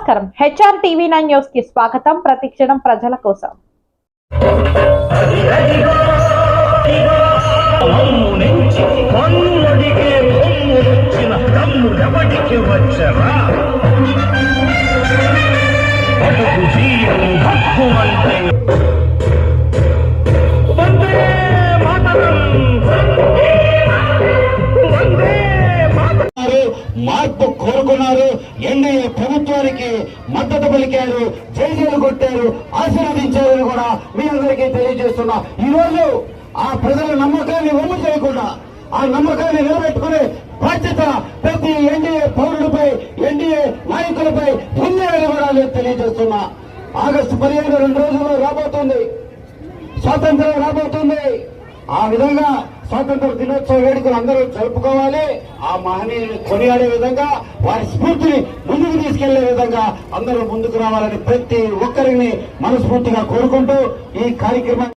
నమస్కారం HR TV 9 news కి స్వాగతం. ప్రతిక్షణం ప్రజల కోసం. మార్పు కోరుకున్నారు. ఎన్డీఏ ప్రభుత్వానికి మద్దతు పలికారు, జైలు కొట్టారు, ఆశీర్వదించారని కూడా మీ అందరికీ తెలియజేస్తున్నా. ఈ రోజు ఆ ప్రజల నమ్మకాన్ని వమ్ము చేయకుండా ఆ నమ్మకాన్ని నిలబెట్టుకునే బాధ్యత ప్రతి ఎన్డీఏ పౌరుడిపై, ఎన్డీఏ నాయకులపై ఉందని కూడా నేను తెలియజేస్తున్నా. ఆగస్టు 15 2 రోజుల్లో రాబోతుంది, స్వాతంత్రం రాబోతుంది. ఆ విధంగా స్వాతంత్ర దినోత్సవ వేడుకలు అందరూ జరుపుకోవాలి. ఆ మహనీయుని కొనియాడే విధంగా, వారి స్ఫూర్తిని ముందుకు తీసుకెళ్లే విధంగా అందరూ ముందుకు రావాలని ప్రతి ఒక్కరిని మనస్ఫూర్తిగా కోరుకుంటూ ఈ కార్యక్రమం